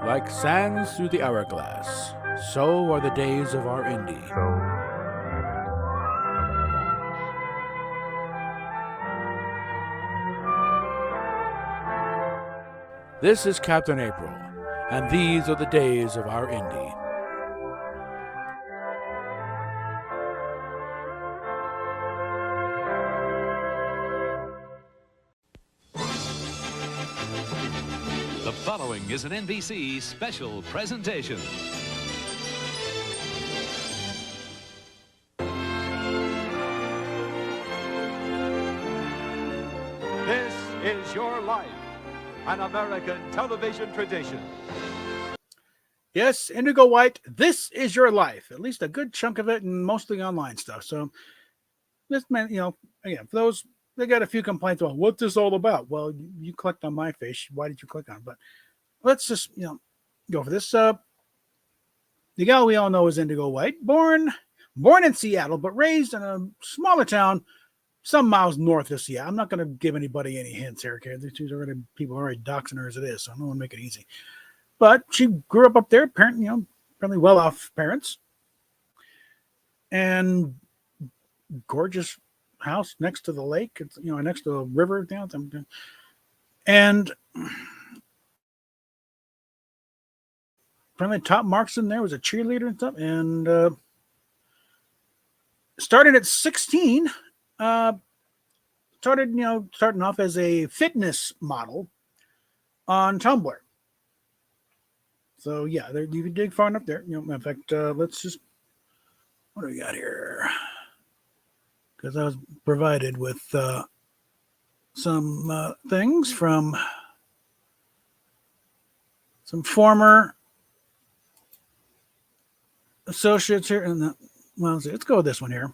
Like sands through the hourglass, so are the days of our Indy. This is Captain April, and these are the days of our Indy. The following is an NBC special presentation. This is Your Life, an American television tradition. Yes, Indigo White, This Is Your Life. At least a good chunk of it, and mostly online stuff. So this meant, again, for those, they got a few complaints about what's this all about. Well, you clicked on my face. Why did you click on it? But let's just, go for this. The gal we all know is Indigo White, born in Seattle, but raised in a smaller town some miles north of Seattle. I'm not going to give anybody any hints here, okay? People are already doxing her as it is, so I don't want to make it easy. But she grew up there, apparently well-off parents, and gorgeous house next to the lake. It's next to a river down, and apparently top marks in there, was a cheerleader and stuff, and started at 16. Starting off as a fitness model on Tumblr. So yeah, you can dig far enough there. In fact, let's just, what do we got here? Because I was provided with some things from some former associates here. And let's go with this one here.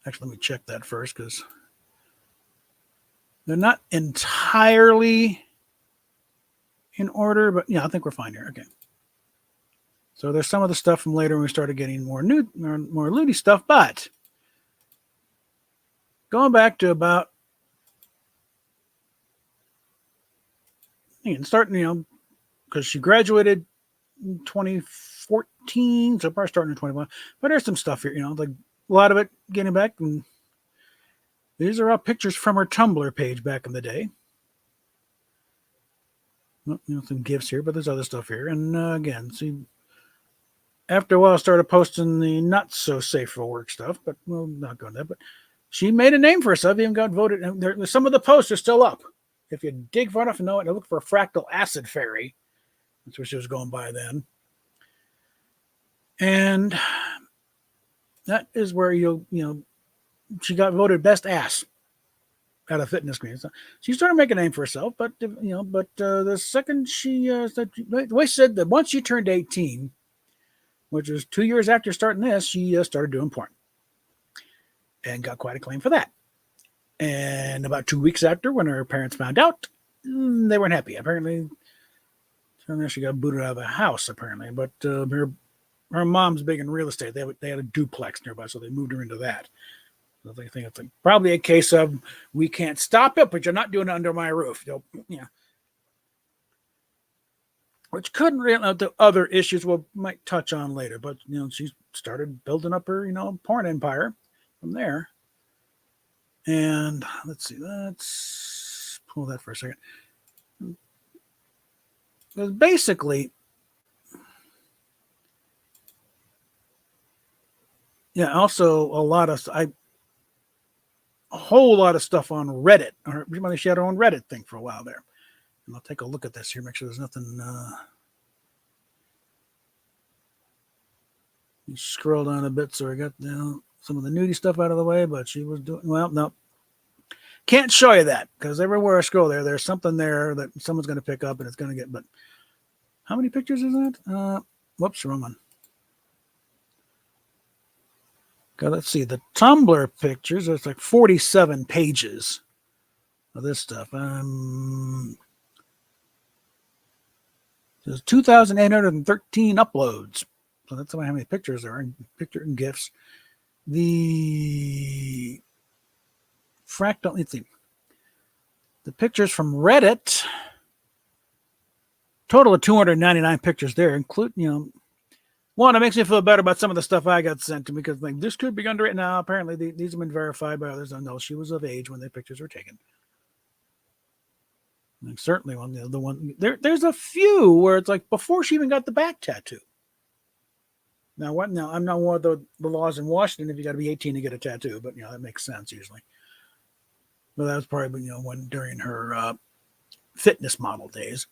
Actually, let me check that first because they're not entirely in order, but yeah, I think we're fine here. Okay. So there's some of the stuff from later when we started getting more Ludi stuff, but going back to about, starting, because she graduated in 2014, so probably starting in 21. But there's some stuff here, like a lot of it getting back, and these are all pictures from her Tumblr page back in the day. Well, some gifts here, but there's other stuff here. And again, see, after a while, I started posting the not so safe for work stuff, but we'll not go into that. But she made a name for herself, even got voted. And some of the posts are still up. If you dig far enough and know it, look for a fractal acid fairy. That's what she was going by then. And that is where she got voted best ass at a fitness community. So she started making a name for herself, but the second the way she said that once she turned 18, which was 2 years after starting this, she started doing porn and got quite a claim for that. And about 2 weeks after, when her parents found out, they weren't happy. Apparently, she got booted out of the house, apparently. But her mom's big in real estate. They had a duplex nearby, so they moved her into that. So they think it's probably a case of, we can't stop it, but you're not doing it under my roof. Yeah. Which could the other issues we might touch on later. But, she started building up her, porn empire from there. And let's see, let's pull that for a second. Because basically, also a whole lot of stuff on Reddit. Or she had her own Reddit thing for a while there. And I'll take a look at this here, make sure there's nothing. You scroll down a bit, so I got some of the nudie stuff out of the way, but she was doing, no. Can't show you that, because everywhere I scroll there's something there that someone's going to pick up and it's going to get, but how many pictures is that? Whoops, wrong one. Okay, let's see, the Tumblr pictures, there's like 47 pages of this stuff. There's 2,813 uploads. So that's how many pictures there are, picture and GIFs. The fractal, let's see. The pictures from Reddit Total of 299 pictures there, including, one, it makes me feel better about some of the stuff I got sent to me because like this could be underwritten. Now, apparently these have been verified by others. I know she was of age when the pictures were taken. And certainly on the one there's a few where it's like before she even got the back tattoo. Now what? Now I'm not aware of the laws in Washington if you got to be 18 to get a tattoo, but that makes sense usually. But that was probably when during her fitness model days.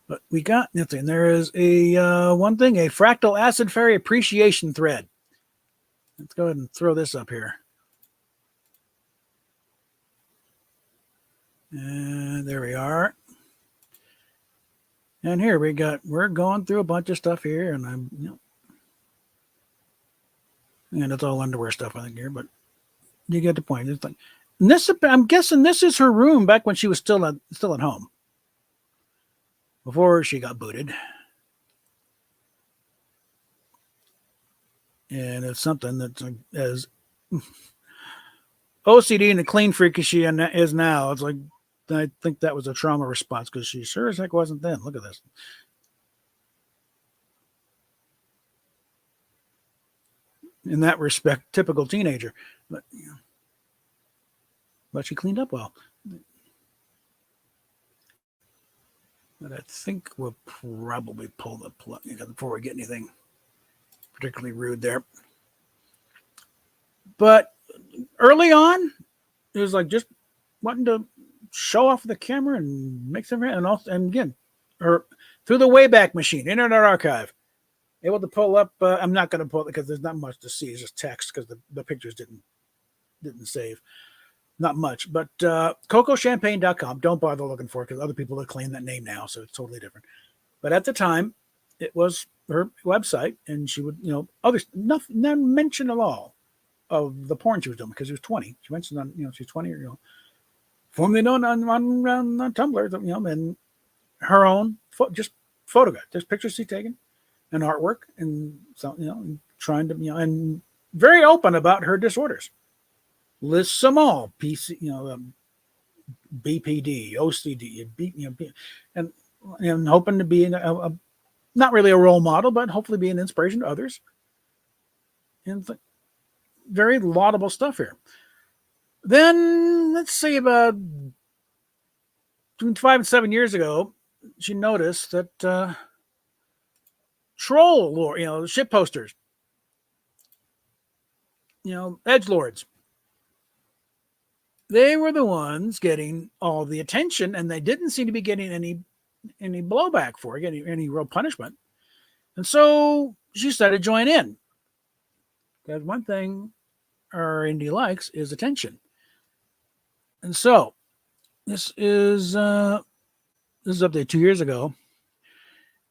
But we got nothing. There is a one thing, a fractal acid fairy appreciation thread. Let's go ahead and throw this up here. And there we are. And here we're going through a bunch of stuff here, and and it's all underwear stuff I think here, but you get the point. It's like, and this, I'm guessing this is her room back when she was still at home. Before she got booted. And it's something that's as OCD and a clean freak as she is now. It's like, I think that was a trauma response because she sure as heck wasn't then. Look at this. In that respect, typical teenager. But she cleaned up well. But I think we'll probably pull the plug before we get anything particularly rude there. But early on, it was like just wanting to show off the camera and make some, and again, or through the Wayback Machine, Internet Archive, able to pull up. I'm not going to pull it because there's not much to see. It's just text because the pictures didn't save. Not much, but CocoChampagne.com. Don't bother looking for it because other people have claimed that name now, so it's totally different. But at the time, it was her website, and she would, others, nothing, not mention at all of the porn she was doing because she was 20. She mentioned on, she's 20 or formerly known on Tumblr, and her own just photograph, just pictures she's taken, and artwork, and so trying to and very open about her disorders. Lists them all: PC, BPD, OCD, and hoping to be not really a role model, but hopefully be an inspiration to others. And very laudable stuff here. Then let's say about between 5 and 7 years ago, she noticed that troll lore, ship posters, edgelords. They were the ones getting all the attention, and they didn't seem to be getting any blowback for it, any real punishment. And so she started to join in. Because one thing our Indy likes is attention. And so this is updated 2 years ago.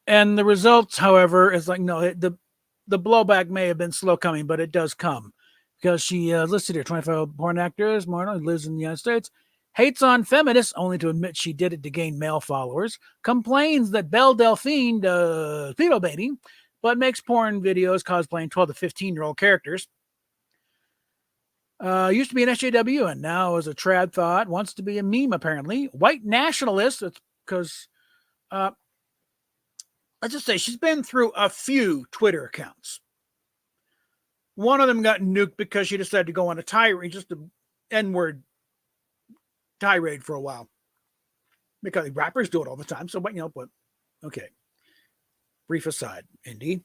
And the results, however, is like, no, the blowback may have been slow coming, but it does come. Because she listed here, 25 porn actors, lives in the United States, hates on feminists, only to admit she did it to gain male followers, complains that Belle Delphine does pedo baiting, but makes porn videos cosplaying 12 to 15-year-old characters. Used to be an SJW and now is a trad thought, wants to be a meme apparently. White nationalist, it's because, let's just say she's been through a few Twitter accounts. One of them got nuked because she decided to go on a tirade, just an N-word tirade for a while. Because rappers do it all the time. So, but okay. Brief aside, Indy.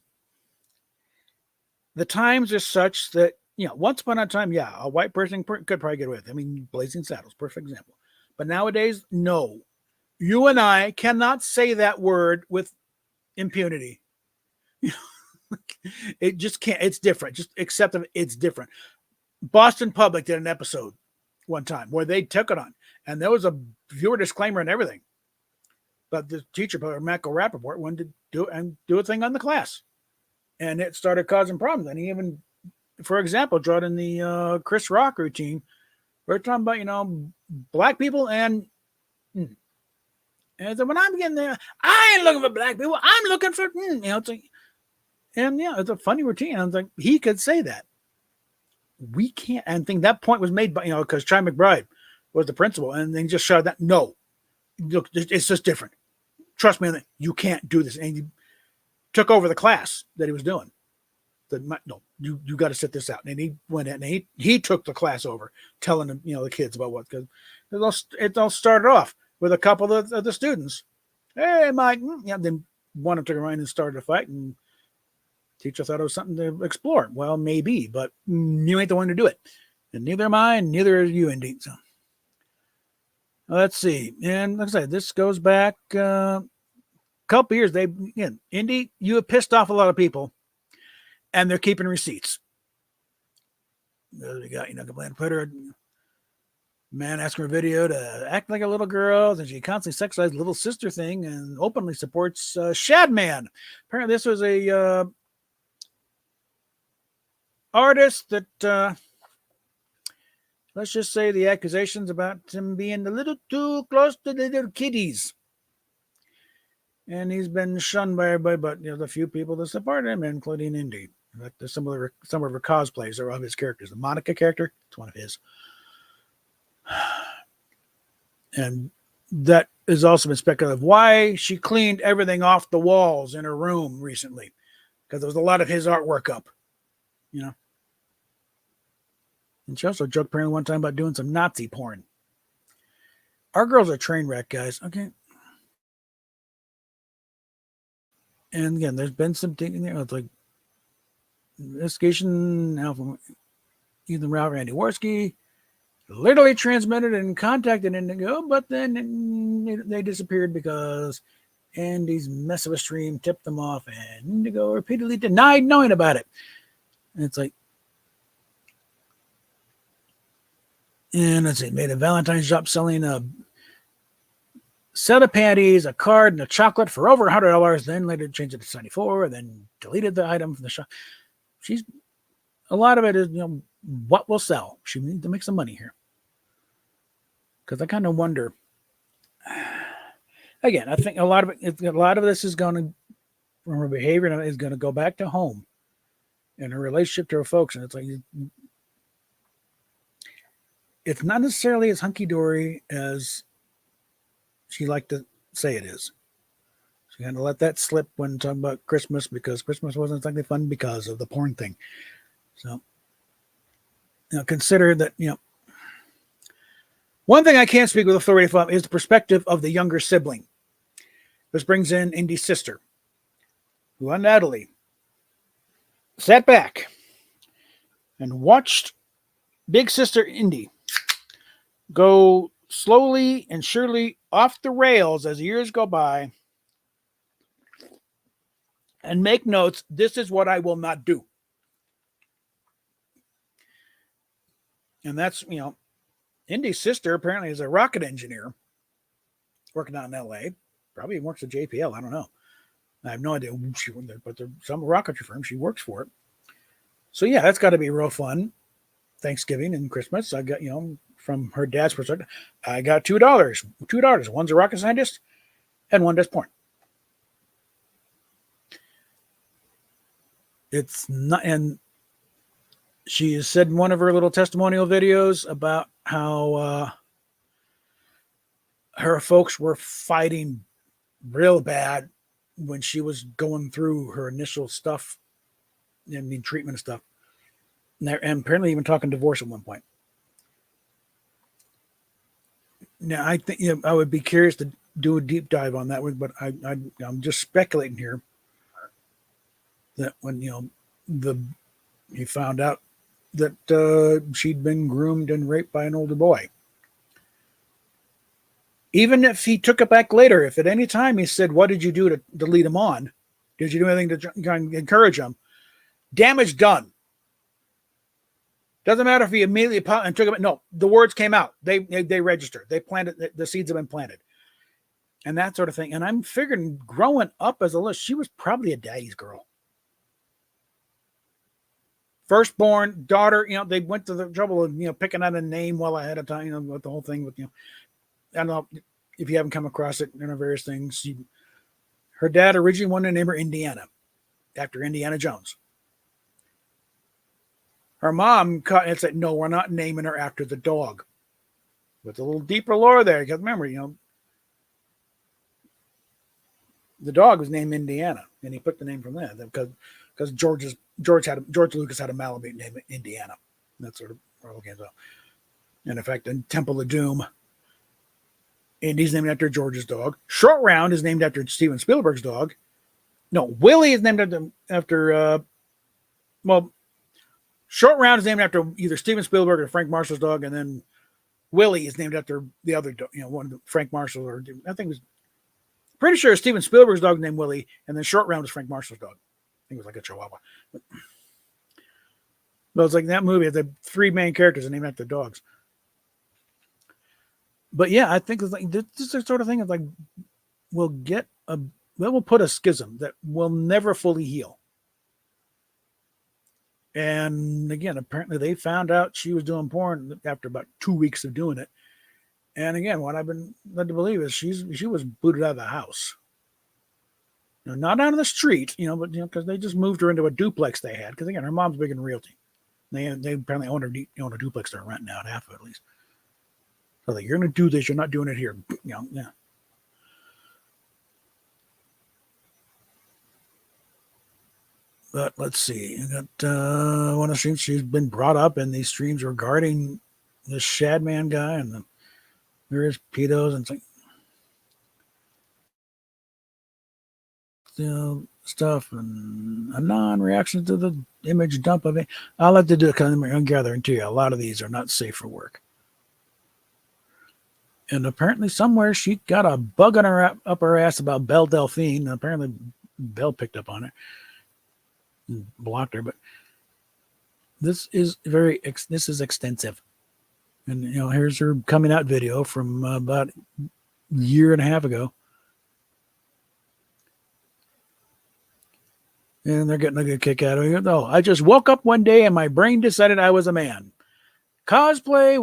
The times are such that, once upon a time, a white person could probably get away with it. I mean, Blazing Saddles, perfect example. But nowadays, no. You and I cannot say that word with impunity. It just can't. It's different. Just accept it. It's different. Boston Public did an episode one time where they took it on, and there was a viewer disclaimer and everything. But the teacher, Michael Rappaport, wanted to do a thing on the class, and it started causing problems. And he even, for example, brought in the Chris Rock routine. We're talking about black people and so when I'm getting there, I ain't looking for black people. I'm looking for it's like. And it's a funny routine. I was like, he could say that. We can't. And I think that point was made by, because Chi McBride was the principal, and then just shouted that. No, look, it's just different. trust me, you can't do this. And he took over the class that he was doing. No, you got to sit this out. And he went in and he took the class over, telling them, the kids about what, because it all started off with a couple of the students. Hey, Mike. Then one took around and started a fight, and teacher thought it was something to explore. Well, maybe, but you ain't the one to do it. And neither am I, and neither are you, Indy. So let's see. And like I said, this goes back a couple years. Indy, you have pissed off a lot of people, and they're keeping receipts. We got, complaining Twitter. Man asking her video to act like a little girl, and she constantly sexualized little sister thing and openly supports Shadman. Apparently, this was a artist that, let's just say the accusations about him being a little too close to the little kiddies. And he's been shunned by everybody, but the few people that support him, including Indy. Some of her cosplays are of his characters. The Monica character, it's one of his. And that has also been speculative. Why she cleaned everything off the walls in her room recently. Because there was a lot of his artwork up. And she also joked apparently one time about doing some Nazi porn. Our girl's a train wreck, guys. Okay. And again, there's been some thing in there. It's like investigation Alpha Ethan Ralph Randy Worski literally transmitted and contacted Indigo, but then they disappeared because Andy's mess of a stream tipped them off, and Indigo repeatedly denied knowing about it. And it's like, and let's see, made a Valentine's shop selling a set of panties, a card, and a chocolate for over $100. Then later changed it to $74, and then deleted the item from the shop. A lot of it is, what will sell. She needs to make some money here. Because I kind of wonder. Again, I think a lot of this is going to, from her behavior, is going to go back to home and her relationship to her folks. And it's like, it's not necessarily as hunky-dory as she liked to say it is. She had to let that slip when talking about Christmas, because Christmas wasn't exactly fun because of the porn thing. So, consider that, one thing I can't speak with authority from is the perspective of the younger sibling. This brings in Indy's sister, who undoubtedly sat back and watched big sister Indy go slowly and surely off the rails as years go by, and make notes. This is what I will not do. And that's, Indy's sister apparently is a rocket engineer working out in LA. Probably works at JPL. I don't know. I have no idea who she worked there, but there's some rocketry firm. She works for it. So yeah, that's got to be real fun. Thanksgiving and Christmas. I got, from her dad's perspective, I got $2. $2. One's a rocket scientist and one does porn. It's not, and she has said in one of her little testimonial videos about how her folks were fighting real bad when she was going through her initial stuff, treatment and stuff. And apparently even talking divorce at one point. Now, I think I would be curious to do a deep dive on that one, but I'm just speculating here that when, he found out that she'd been groomed and raped by an older boy. Even if he took it back later, if at any time he said, what did you do to lead him on? Did you do anything to encourage him? Damage done. Doesn't matter if he immediately and took it. No, the words came out. They registered. They planted. The seeds have been planted. And that sort of thing. And I'm figuring growing up as a little, she was probably a daddy's girl. Firstborn daughter, they went to the trouble of, picking out a name well ahead of time, with the whole thing with, I don't know if you haven't come across it, various things. Her dad originally wanted to name her Indiana, after Indiana Jones. Her mom cut and said, no, we're not naming her after the dog. With a little deeper lore there. Because remember, the dog was named Indiana, and he put the name from that because George Lucas had a Malamute named Indiana. That's sort of where it all came from. And in fact, in Temple of Doom, Indy's named after George's dog. Short Round is named after Steven Spielberg's dog. No, Willie is named after Short Round is named after either Steven Spielberg or Frank Marshall's dog, and then Willie is named after the other dog, one of the Frank Marshall, or I think it was pretty sure Steven Spielberg's dog named Willie, and then Short Round is Frank Marshall's dog. I think it was like a Chihuahua. But it's like that movie, the three main characters are named after dogs. But yeah, I think it's like this is the sort of thing. It's like we'll put a schism that will never fully heal. And again, apparently they found out she was doing porn after about 2 weeks of doing it. And again, what I've been led to believe is she was booted out of the house. Not out of the street, but because they just moved her into a duplex they had. Because again, her mom's big in realty. They apparently own a duplex they're renting out, half of it at least. So like, you're going to do this, you're not doing it here. Yeah. But let's see. You got one of the streams. She's been brought up in these streams regarding the Shadman guy and various pedos and stuff and a non-reaction to the image dump of it. I'll have to do it because I'm gathering to you. A lot of these are not safe for work. And apparently somewhere she got a bug on her up her ass about Belle Delphine. Apparently Belle picked up on it and blocked her. But this is extensive. And here's her coming out video from about a year and a half ago. And they're getting a good kick out of it. Oh, I just woke up one day and my brain decided I was a man. Cosplay,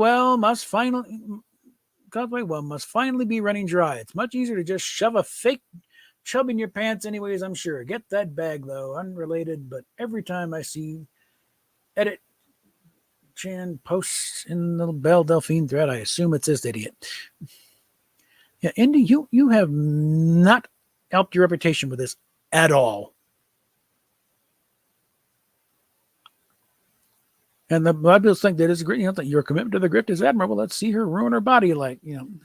must finally be running dry. It's much easier to just shove a fake chub in your pants anyways, I'm sure. Get that bag, though. Unrelated, but every time I see Edit Chan posts in the Belle Delphine thread, I assume it's this idiot. Yeah, Indy, you have not helped your reputation with this at all. And the Bible think that is great. That your commitment to the grift is admirable. Let's see her ruin her body, and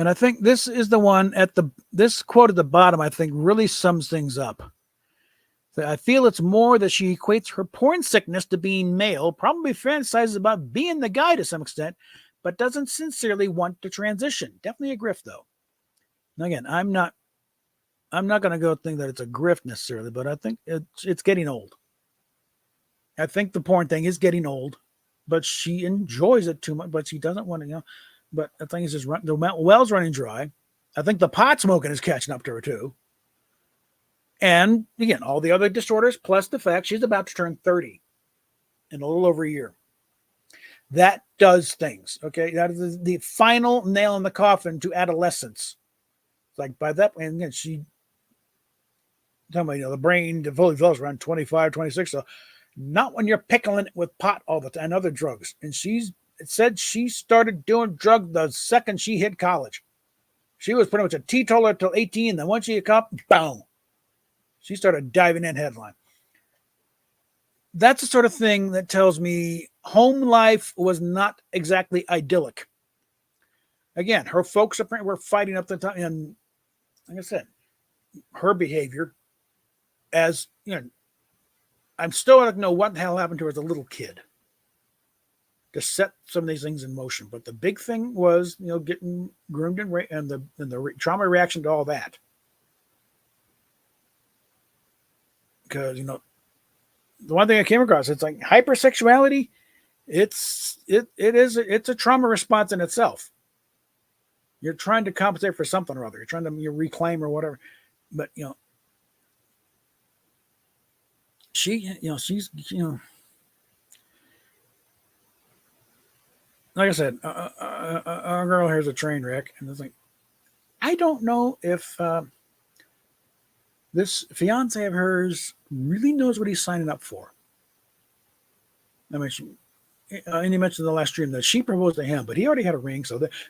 I think this is the one this quote at the bottom. I think really sums things up. So I feel it's more that she equates her porn sickness to being male, probably fantasizes about being the guy to some extent, but doesn't sincerely want to transition. Definitely a grift, though. And again, I'm not going to go think that it's a grift necessarily, but I think it's getting old. I think the porn thing is getting old, but she enjoys it too much, but she doesn't want to, but the thing is just the well's running dry. I think the pot smoking is catching up to her too. And again, all the other disorders, plus the fact she's about to turn 30 in a little over a year. That does things. Okay. That is the final nail in the coffin to adolescence. Like by that, and again, she, the brain fully develops around 25, 26. So not when you're pickling it with pot all the time and other drugs. And it said she started doing drugs the second she hit college. She was pretty much a teetotaler till 18. Then once she hit cop, boom, she started diving in headline. That's the sort of thing that tells me home life was not exactly idyllic. Again, her folks apparently were fighting up the time. And like I said, her behavior as, I'm still don't know what the hell happened to her as a little kid to set some of these things in motion. But the big thing was, getting groomed and the trauma reaction to all that. Because, the one thing I came across, it's like hypersexuality. It's a trauma response in itself. You're trying to compensate for something or other. You're trying to reclaim or whatever. But, she's, like I said, our girl here's a train wreck. And it's like, I don't know if this fiance of hers really knows what he's signing up for. I mean, and he mentioned in the last stream that she proposed to him, but he already had a ring,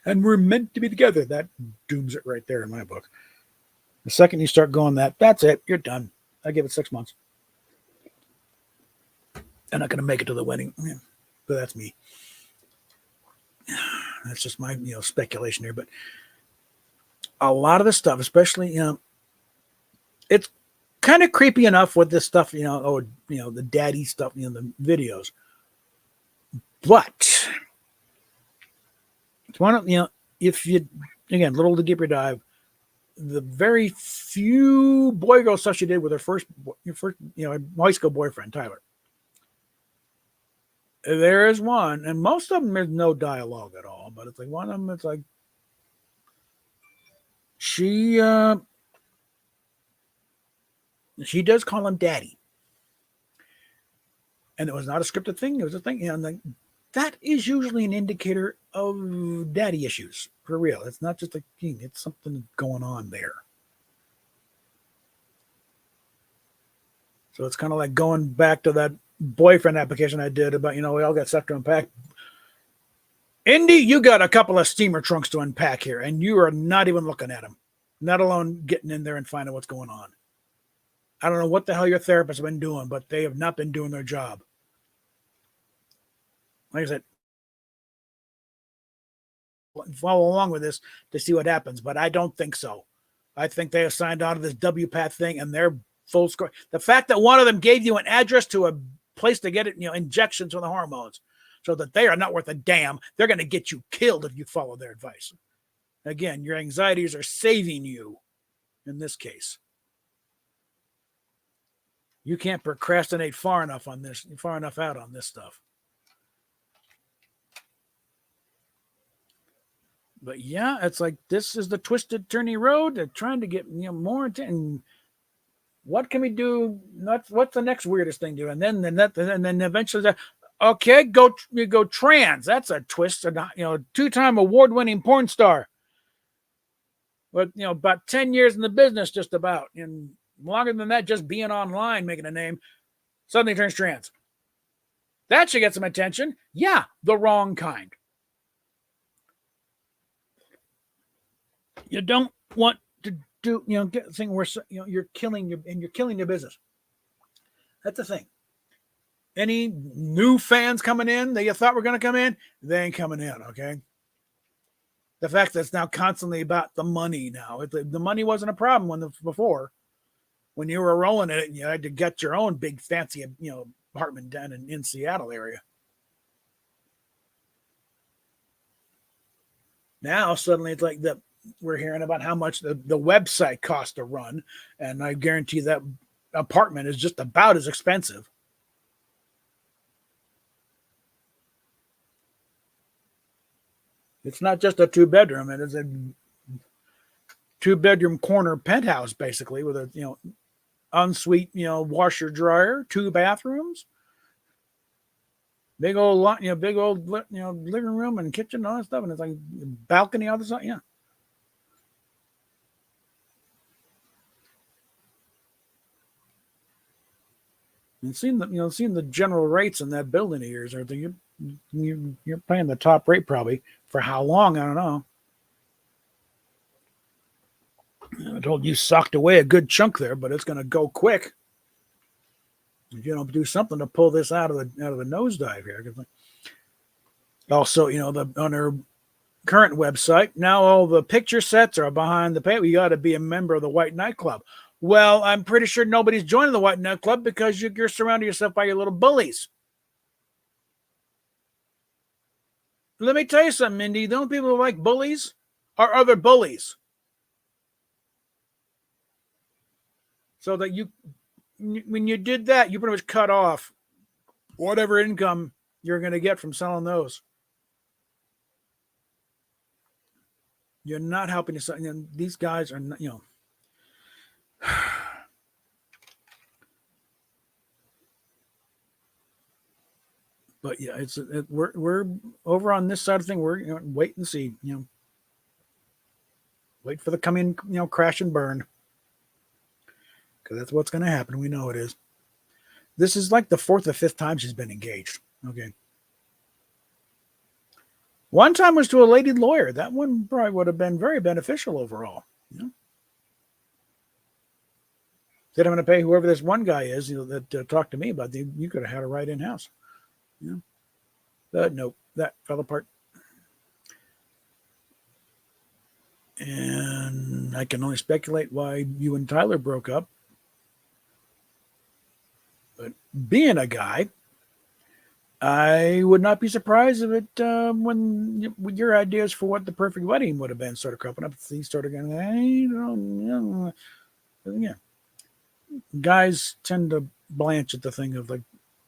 and we're meant to be together. That dooms it right there in my book. The second you start going that's it, you're done. I give it 6 months. I'm not going to make it to the wedding, but that's me. That's just my speculation here. But a lot of the stuff, especially it's kind of creepy enough with this stuff, the daddy stuff, the videos. But it's one of if you again little to deeper dive, the very few boy girl stuff she did with her first high school boyfriend Tyler. There is one, and most of them there's no dialogue at all. But it's like one of them. It's like she does call him daddy, and it was not a scripted thing. It was a thing, and like that is usually an indicator of daddy issues for real. It's not just a king; it's something going on there. So it's kind of like going back to that boyfriend application I did about, we all got stuff to unpack. Indy, you got a couple of steamer trunks to unpack here, and you are not even looking at them, not alone getting in there and finding what's going on. I don't know what the hell your therapist has been doing, but they have not been doing their job. Like I said, follow along with this to see what happens, but I don't think so. I think they have signed on to this WPATH thing, and they're full score. The fact that one of them gave you an address to a place to get it, injections for the hormones, so that they are not worth a damn. They're going to get you killed if you follow their advice. Again, your anxieties are saving you in this case. You can't procrastinate far enough out on this stuff. But yeah, it's like this is the twisted, turny road. They're trying to get more into. What can we do? What's the next weirdest thing to do? And then eventually, okay, go trans. That's a twist. 2-time award-winning porn star. But about 10 years in the business, just about, and longer than that, just being online, making a name, suddenly turns trans. That should get some attention. Yeah, the wrong kind. You don't want to do get the thing where you're killing your business. That's the thing. Any new fans coming in that you thought were going to come in, they ain't coming in. Okay. The fact that it's now constantly about the money now. The money wasn't a problem before. When you were rolling it, you had to get your own big fancy apartment down in Seattle area. Now suddenly it's like we're hearing about how much the website costs to run, and I guarantee that apartment is just about as expensive. It's not just a 2-bedroom; it is a 2-bedroom corner penthouse, basically, with a ensuite washer dryer, 2 bathrooms, big old living room and kitchen and all that stuff, and it's like balcony on the side, yeah. And seeing the general rates in that building of yours, you're paying the top rate probably for how long? I don't know. I told you socked away a good chunk there, but it's going to go quick if you don't do something to pull this out of the nosedive here. Also, on her current website now, all the picture sets are behind the pay. You got to be a member of the White Nightclub. Well, I'm pretty sure nobody's joining the White Nightclub because you're surrounding yourself by your little bullies. Let me tell you something, Indy. The only people who like bullies are other bullies. So that when you did that, you pretty much cut off whatever income you're going to get from selling those. You're not helping yourself. These guys are not, But yeah, we're over on this side of the thing. We're wait and see. Wait for the coming crash and burn, because that's what's going to happen. We know it is. This is like the 4th or 5th time she's been engaged. Okay, One time was to a lady lawyer. That one probably would have been very beneficial overall. You know? Said I'm going to pay whoever this one guy is, that talked to me about the. You could have had a right in house. You know? Nope, that fell apart. And I can only speculate why you and Tyler broke up. But being a guy, I would not be surprised if it, when your ideas for what the perfect wedding would have been started cropping up. Things started going, I don't know. Yeah. Guys tend to blanch at the thing of like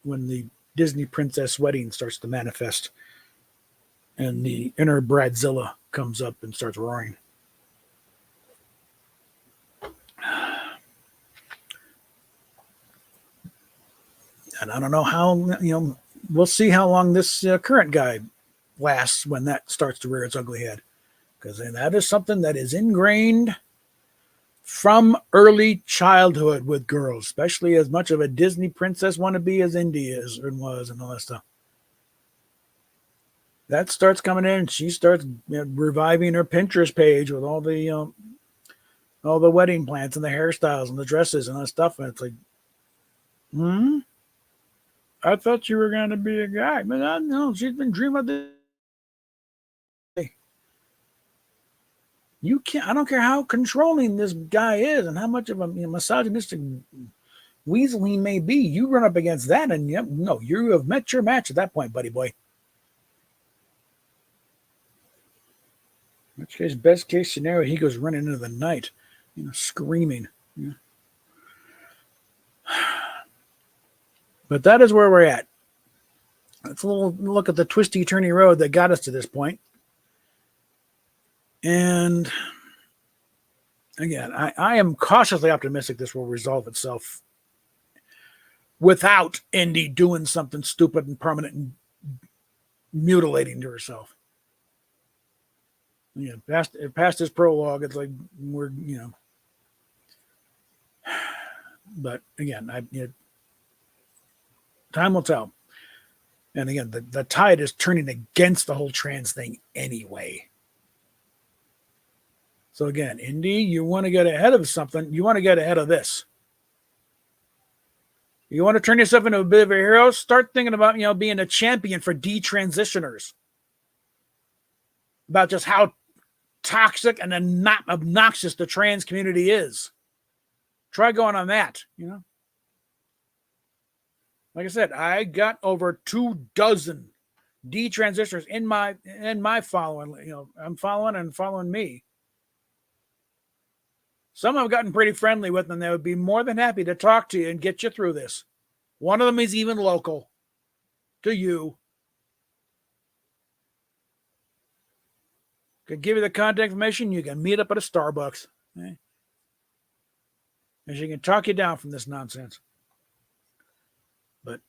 when the Disney princess wedding starts to manifest and the inner Bradzilla comes up and starts roaring. And I don't know how, we'll see how long this current guy lasts when that starts to rear its ugly head. Because that is something that is ingrained from early childhood with girls, especially as much of a Disney princess wannabe as Indy is and was and all that stuff. That starts coming in and she starts reviving her Pinterest page with all the wedding plans and the hairstyles and the dresses and that stuff. And it's like, I thought you were going to be a guy, but I know she's been dreaming of this. You can't. I don't care how controlling this guy is and how much of a misogynistic weasel he may be. You run up against that, and you have met your match at that point, buddy boy. In which case, best case scenario, he goes running into the night, screaming. But that is where we're at. Let's a little look at the twisty, turny road that got us to this point. And again, I am cautiously optimistic this will resolve itself without Indy doing something stupid and permanent and mutilating to herself. Past this prologue, it's like but again, time will tell. And again, the tide is turning against the whole trans thing anyway. So again, Indy, you want to get ahead of something. You want to get ahead of this. You want to turn yourself into a bit of a hero? Start thinking about, being a champion for detransitioners. About just how toxic and not obnoxious the trans community is. Try going on that, Like I said, I got over 24 detransitioners in my following. I'm following me. Some have gotten pretty friendly with them. They would be more than happy to talk to you and get you through this. One of them is even local to you. Could give you the contact information. You can meet up at a Starbucks. Okay? And she can talk you down from this nonsense. But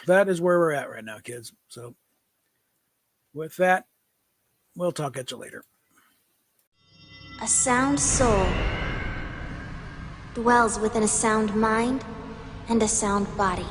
that is where we're at right now, kids. So with that, we'll talk at you later. A sound soul dwells within a sound mind and a sound body.